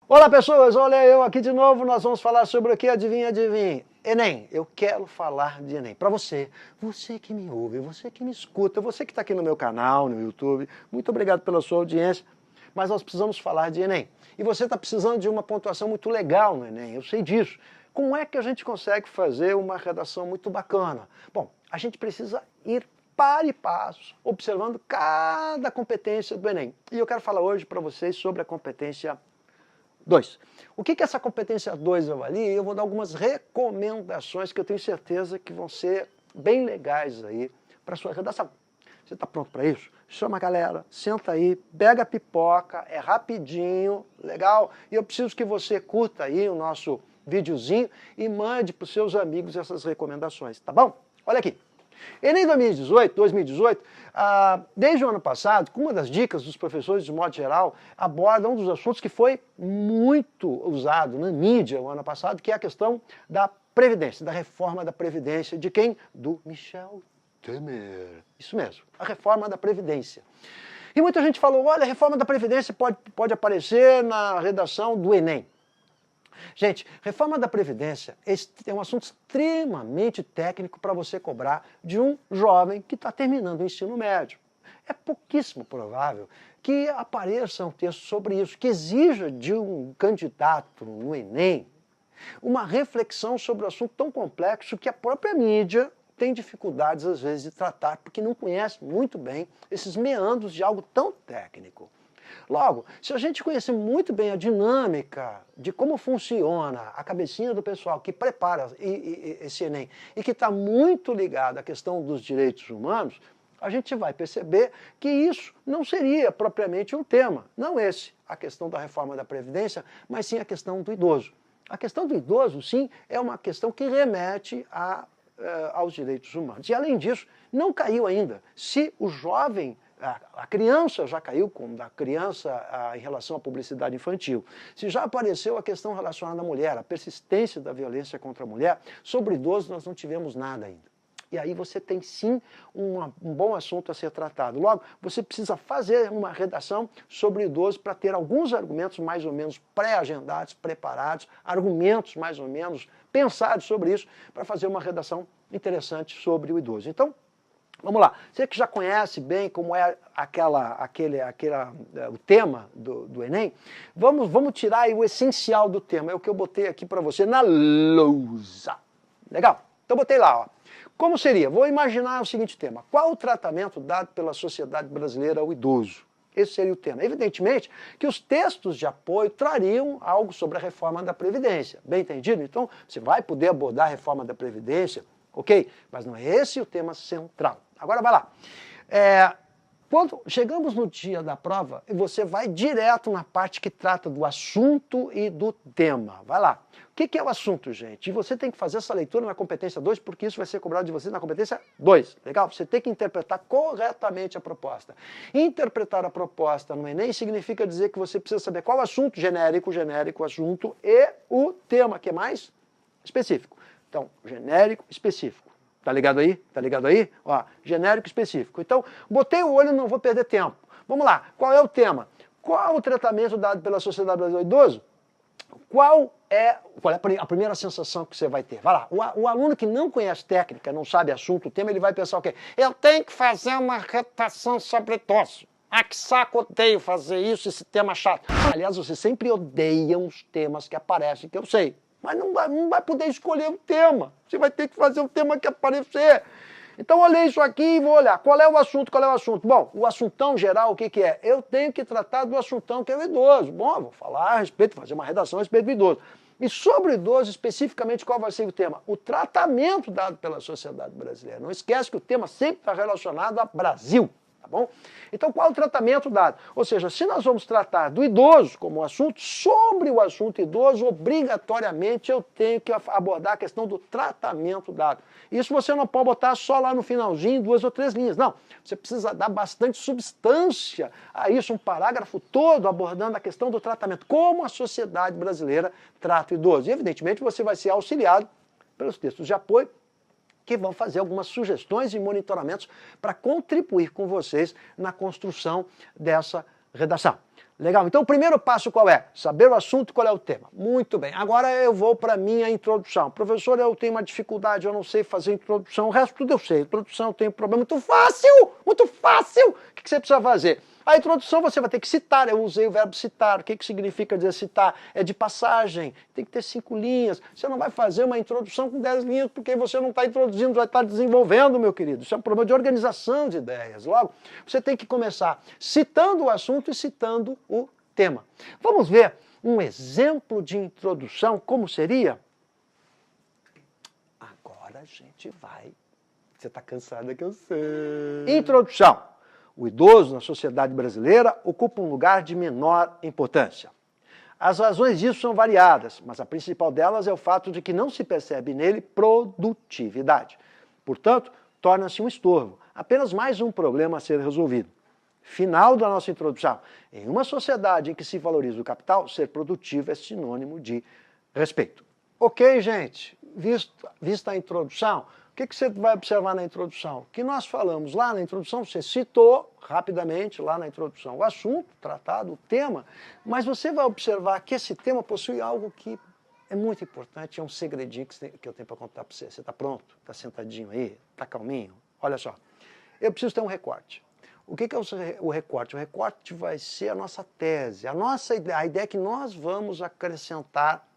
Olá pessoas, olha eu aqui de novo, nós vamos falar sobre o que? Adivinha, adivinha. Enem, eu quero falar de Enem. Para você, você que me ouve, você que me escuta, você que está aqui no meu canal, no YouTube, muito obrigado pela sua audiência, mas nós precisamos falar de Enem. E você está precisando de uma pontuação muito legal no Enem, eu sei disso. Como é que a gente consegue fazer uma redação muito bacana? Bom, a gente precisa ir para e passo, observando cada competência do Enem. E eu quero falar hoje para vocês sobre a competência 2. O que essa competência 2 avalia? Eu vou dar algumas recomendações que eu tenho certeza que vão ser bem legais aí para a sua redação. Você está pronto para isso? Chama a galera, senta aí, pega a pipoca, é rapidinho, legal? E eu preciso que você curta aí o nosso videozinho e mande para os seus amigos essas recomendações, tá bom? Olha aqui. Enem 2018, desde o ano passado, com uma das dicas dos professores de modo geral, aborda um dos assuntos que foi muito usado na mídia o ano passado, que é a questão da Previdência, da reforma da Previdência. De quem? Do Michel Temer. Isso mesmo, a reforma da Previdência. E muita gente falou, olha, a reforma da Previdência pode aparecer na redação do Enem. Gente, reforma da Previdência é um assunto extremamente técnico para você cobrar de um jovem que está terminando o ensino médio. É pouquíssimo provável que apareça um texto sobre isso, que exija de um candidato no Enem uma reflexão sobre um assunto tão complexo que a própria mídia tem dificuldades, às vezes, de tratar, porque não conhece muito bem esses meandros de algo tão técnico. Logo, se a gente conhecer muito bem a dinâmica de como funciona a cabecinha do pessoal que prepara esse Enem e que está muito ligado à questão dos direitos humanos, a gente vai perceber que isso não seria propriamente um tema, não esse, a questão da reforma da Previdência, mas sim a questão do idoso. A questão do idoso, sim, é uma questão que remete aos direitos humanos. E, além disso, não caiu ainda. Se o jovem, a criança já caiu, como da criança em relação à publicidade infantil, se já apareceu a questão relacionada à mulher, a persistência da violência contra a mulher, sobre idosos nós não tivemos nada ainda. E aí você tem sim um bom assunto a ser tratado. Logo, você precisa fazer uma redação sobre idoso para ter alguns argumentos mais ou menos pré-agendados, preparados, argumentos mais ou menos pensados sobre isso, para fazer uma redação interessante sobre o idoso. Então, vamos lá. Você que já conhece bem como é o tema do Enem, vamos tirar aí o essencial do tema. É o que eu botei aqui para você na lousa. Legal? Então botei lá, ó. Como seria? Vou imaginar o seguinte tema. Qual o tratamento dado pela sociedade brasileira ao idoso? Esse seria o tema. Evidentemente que os textos de apoio trariam algo sobre a reforma da Previdência. Bem entendido? Então, você vai poder abordar a reforma da Previdência, ok? Mas não é esse o tema central. Agora vai lá. Quando chegamos no dia da prova, você vai direto na parte que trata do assunto e do tema. Vai lá. O que é o assunto, gente? E você tem que fazer essa leitura na competência 2, porque isso vai ser cobrado de você na competência 2. Legal? Você tem que interpretar corretamente a proposta. Interpretar a proposta no Enem significa dizer que você precisa saber qual assunto, genérico, assunto, e o tema, que é mais específico. Então, genérico, específico. Tá ligado aí? Tá ligado aí? Ó, genérico específico. Então, botei o olho, não vou perder tempo. Vamos lá. Qual é o tema? Qual o tratamento dado pela sociedade brasileira ao idoso? Qual é a primeira sensação que você vai ter? Vai lá. O aluno que não conhece técnica, não sabe assunto, o tema, ele vai pensar o quê? Eu tenho que fazer uma redação sobre idoso. Ah, que saco, odeio fazer isso, esse tema chato. Aliás, você sempre odeia os temas que aparecem, que eu sei. Mas não vai poder escolher um tema. Você vai ter que fazer o tema que aparecer. Então, olhei isso aqui e vou olhar. Qual é o assunto? Qual é o assunto? Bom, o assuntão geral, o que é? Eu tenho que tratar do assuntão que é o idoso. Bom, vou falar a respeito, fazer uma redação a respeito do idoso. E sobre o idoso, especificamente, qual vai ser o tema? O tratamento dado pela sociedade brasileira. Não esquece que o tema sempre está relacionado a Brasil. Tá bom? Então, qual é o tratamento dado? Ou seja, se nós vamos tratar do idoso como assunto, sobre o assunto idoso, obrigatoriamente eu tenho que abordar a questão do tratamento dado. Isso você não pode botar só lá no finalzinho, 2 ou 3 linhas. Não, você precisa dar bastante substância a isso, um parágrafo todo abordando a questão do tratamento, como a sociedade brasileira trata o idoso. E, evidentemente, você vai ser auxiliado pelos textos de apoio, que vão fazer algumas sugestões e monitoramentos para contribuir com vocês na construção dessa redação. Legal? Então o primeiro passo qual é? Saber o assunto e qual é o tema. Muito bem. Agora eu vou para a minha introdução. Professor, eu tenho uma dificuldade, eu não sei fazer introdução. O resto tudo eu sei. Introdução eu tenho um problema muito fácil! Muito fácil! O que você precisa fazer? A introdução você vai ter que citar. Eu usei o verbo citar. O que significa dizer citar? É de passagem. Tem que ter 5 linhas. Você não vai fazer uma introdução com 10 linhas porque você não está introduzindo, vai estar desenvolvendo, meu querido. Isso é um problema de organização de ideias. Logo, você tem que começar citando o assunto e citando o tema. Vamos ver um exemplo de introdução, como seria? Agora a gente vai. Você está cansada que eu sei. Introdução. O idoso na sociedade brasileira ocupa um lugar de menor importância. As razões disso são variadas, mas a principal delas é o fato de que não se percebe nele produtividade. Portanto, torna-se um estorvo, apenas mais um problema a ser resolvido. Final da nossa introdução. Em uma sociedade em que se valoriza o capital, ser produtivo é sinônimo de respeito. Ok, gente? Vista a introdução, o que você vai observar na introdução? O que nós falamos lá na introdução, você citou rapidamente lá na introdução o assunto, tratado, o tema, mas você vai observar que esse tema possui algo que é muito importante, é um segredinho que eu tenho para contar para você. Você está pronto? Está sentadinho aí? Está calminho? Olha só, eu preciso ter um recorte. O que é o recorte? O recorte vai ser a nossa tese, a ideia que nós vamos acrescentar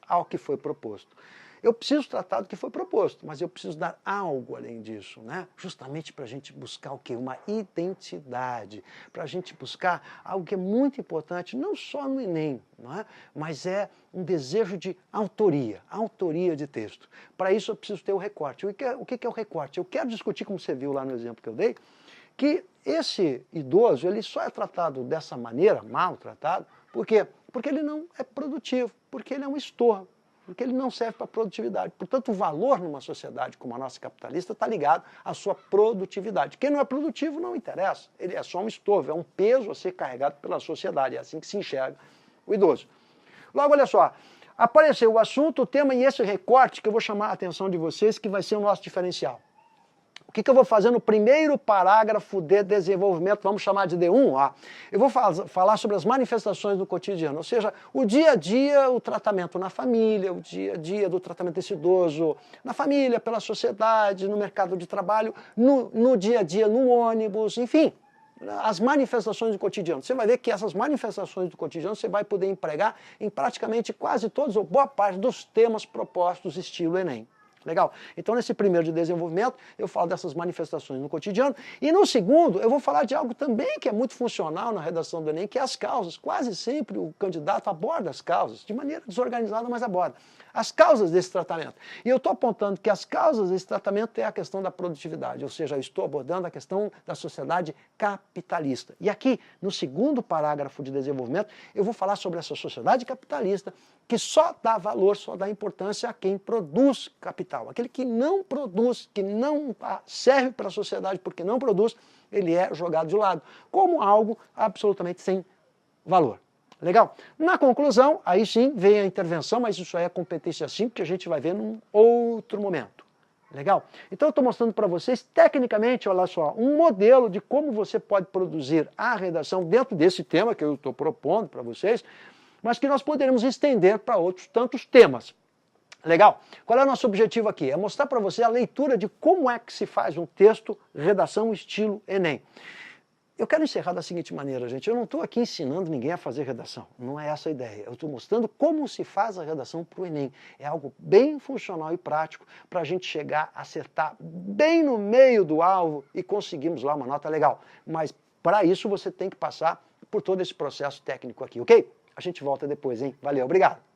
ao que foi proposto. Eu preciso tratar do que foi proposto, mas eu preciso dar algo além disso, né? Justamente para a gente buscar o quê? Uma identidade, para a gente buscar algo que é muito importante, não só no Enem, não é? Mas é um desejo de autoria de texto. Para isso eu preciso ter o recorte. O que é o recorte? Eu quero discutir, como você viu lá no exemplo que eu dei, que esse idoso ele só é tratado dessa maneira, mal tratado, por quê? Porque ele não é produtivo, porque ele é um estorvo, porque ele não serve para produtividade. Portanto, o valor numa sociedade como a nossa capitalista está ligado à sua produtividade. Quem não é produtivo não interessa, ele é só um estorvo, é um peso a ser carregado pela sociedade, é assim que se enxerga o idoso. Logo, olha só, apareceu o assunto, o tema e esse recorte que eu vou chamar a atenção de vocês, que vai ser o nosso diferencial. O que eu vou fazer no primeiro parágrafo de desenvolvimento, vamos chamar de D1, ó. Eu vou falar sobre as manifestações do cotidiano, ou seja, o dia a dia, o tratamento na família, o dia a dia do tratamento desse idoso na família, pela sociedade, no mercado de trabalho, no dia a dia, no ônibus, enfim, as manifestações do cotidiano. Você vai ver que essas manifestações do cotidiano você vai poder empregar em praticamente quase todos ou boa parte dos temas propostos estilo Enem. Legal? Então, nesse primeiro de desenvolvimento, eu falo dessas manifestações no cotidiano. E no segundo, eu vou falar de algo também que é muito funcional na redação do Enem, que é as causas. Quase sempre o candidato aborda as causas, de maneira desorganizada, mas aborda. As causas desse tratamento. E eu estou apontando que as causas desse tratamento é a questão da produtividade, ou seja, eu estou abordando a questão da sociedade capitalista. E aqui, no segundo parágrafo de desenvolvimento, eu vou falar sobre essa sociedade capitalista que só dá valor, só dá importância a quem produz capital. Aquele que não produz, que não serve para a sociedade porque não produz, ele é jogado de lado, como algo absolutamente sem valor. Legal? Na conclusão, aí sim vem a intervenção, mas isso aí é competência 5 que a gente vai ver num outro momento. Legal? Então eu estou mostrando para vocês, tecnicamente, olha só, um modelo de como você pode produzir a redação dentro desse tema que eu estou propondo para vocês, mas que nós poderemos estender para outros tantos temas. Legal? Qual é o nosso objetivo aqui? É mostrar para você a leitura de como é que se faz um texto, redação estilo Enem. Eu quero encerrar da seguinte maneira, gente, eu não estou aqui ensinando ninguém a fazer redação, não é essa a ideia. Eu estou mostrando como se faz a redação para o Enem. É algo bem funcional e prático para a gente chegar a acertar bem no meio do alvo e conseguirmos lá uma nota legal. Mas para isso você tem que passar por todo esse processo técnico aqui, ok? A gente volta depois, hein? Valeu, obrigado!